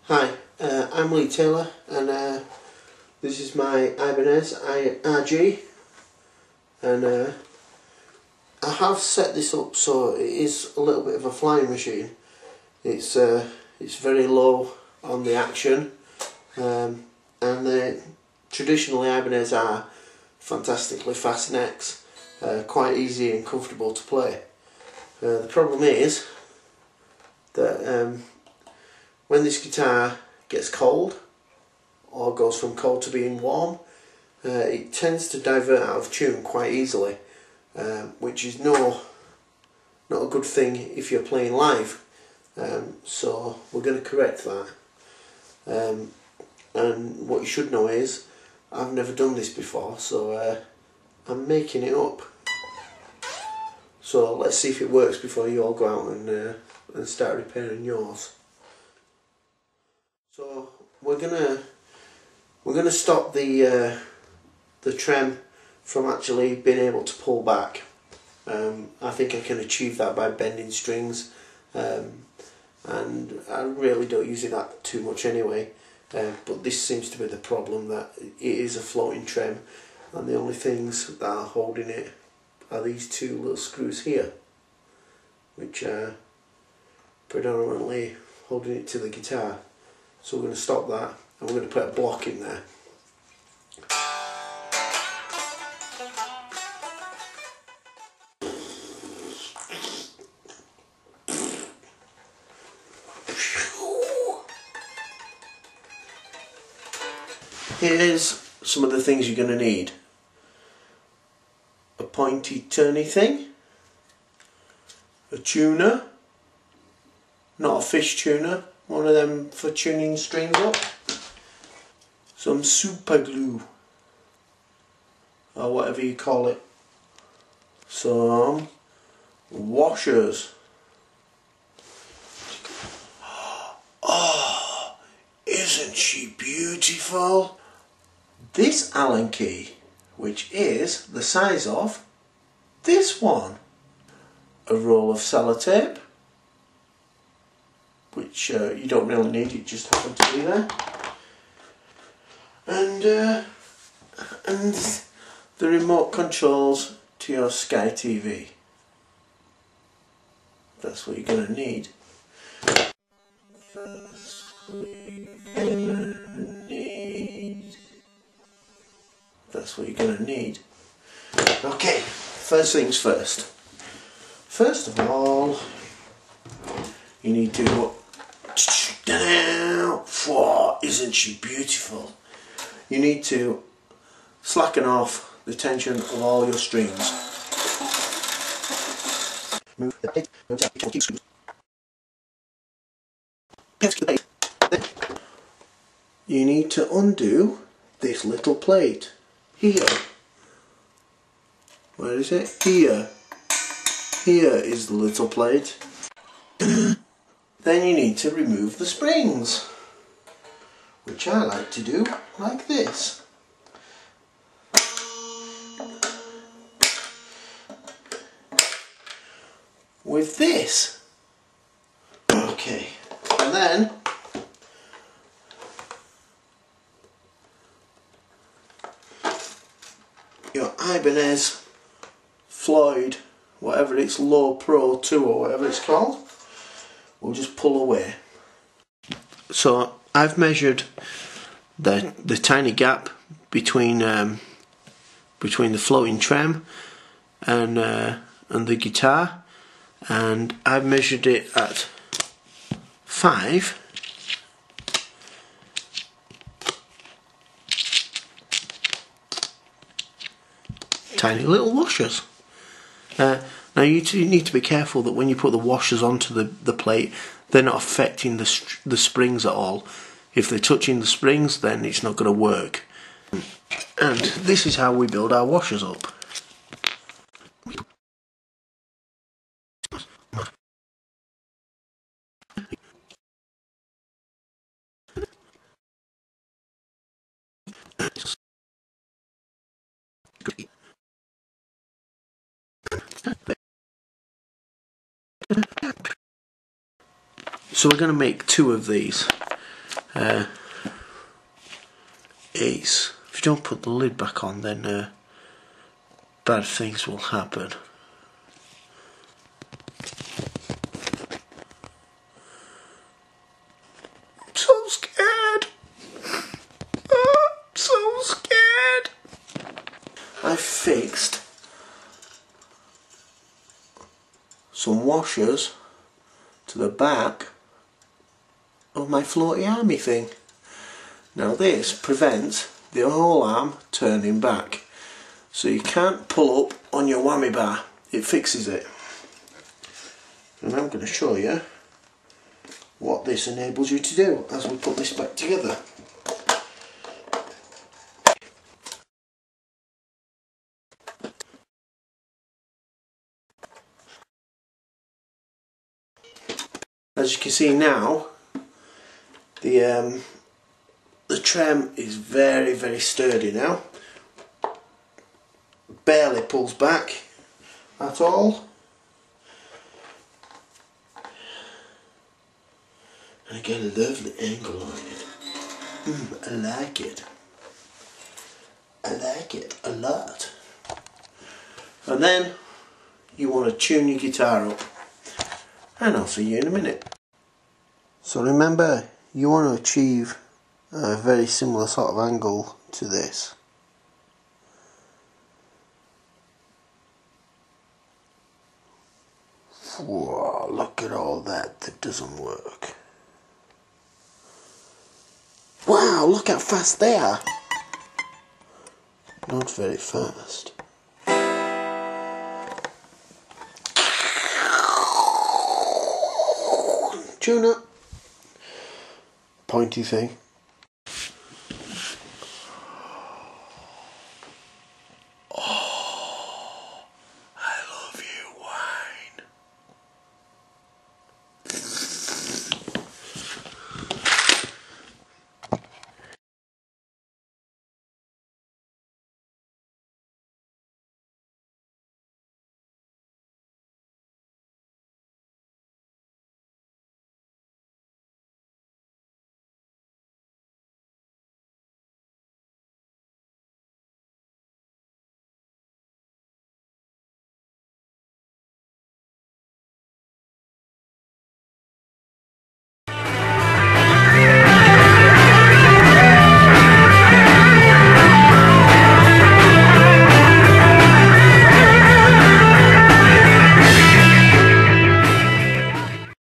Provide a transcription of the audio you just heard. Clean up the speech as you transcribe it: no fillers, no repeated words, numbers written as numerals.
Hi, I'm Lee Taylor, and this is my Ibanez RG, and I have set this up so it is a little bit of a flying machine. It's very low on the action, and traditionally Ibanez are fantastically fast necks, quite easy and comfortable to play. The problem is that when this guitar gets cold or goes from cold to being warm, it tends to divert out of tune quite easily, which is not a good thing if you're playing live. So we're going to correct that. And what you should know is I've never done this before, so I'm making it up. So let's see if it works before you all go out and start repairing yours. So we're gonna stop the trem from actually being able to pull back. I think I can achieve that by bending strings, and I really don't use it that too much anyway. But this seems to be the problem, that it is a floating trem, and the only things that are holding it are these two little screws here, which are predominantly holding it to the guitar. So we're going to stop that, and we're going to put a block in there. Here's some of the things you're going to need. A pointy turny thing, a tuner, not a fish tuner, one of them for tuning strings up, some super glue or whatever you call it, some washers. Oh, isn't she beautiful? This Allen key, which is the size of this one. A roll of sellotape, which you don't really need, it just happened to be there. And the remote controls to your Sky TV. That's what you're going to need. That's what you're going to need. Okay, first things first. First of all, you need to... Isn't she beautiful? You need to slacken off the tension of all your strings. You need to undo this little plate here. Where is it? Here. Here is the little plate. Then you need to remove the springs, which I like to do like this. With this. Okay, and then your Ibanez Floyd, whatever it's, Low Pro 2 or whatever it's called, we'll just pull away. So I've measured the tiny gap between the floating trem and the guitar, and I've measured it at 5. Tiny little washers. Now you need to be careful that when you put the washers onto the plate, they're not affecting the springs at all. If they're touching the springs, then it's not going to work. And this is how we build our washers up. So we're going to make 2 of these. is if you don't put the lid back on, then bad things will happen. I'm so scared. I'm so scared. I fixed some washers to the back of my floaty army thing. Now this prevents the whole arm turning back, so you can't pull up on your whammy bar. It fixes it. And I'm going to show you what this enables you to do as we put this back together. As you can see now, the trem is very, very sturdy now. Barely pulls back at all. And I get a lovely angle on it. I like it. I like it a lot. And then you want to tune your guitar up. And I'll see you in a minute. So remember, you want to achieve a very similar sort of angle to this. Whoa, look at all that doesn't work. Wow, look how fast they are. Not very fast. Tune up. Pointy thing.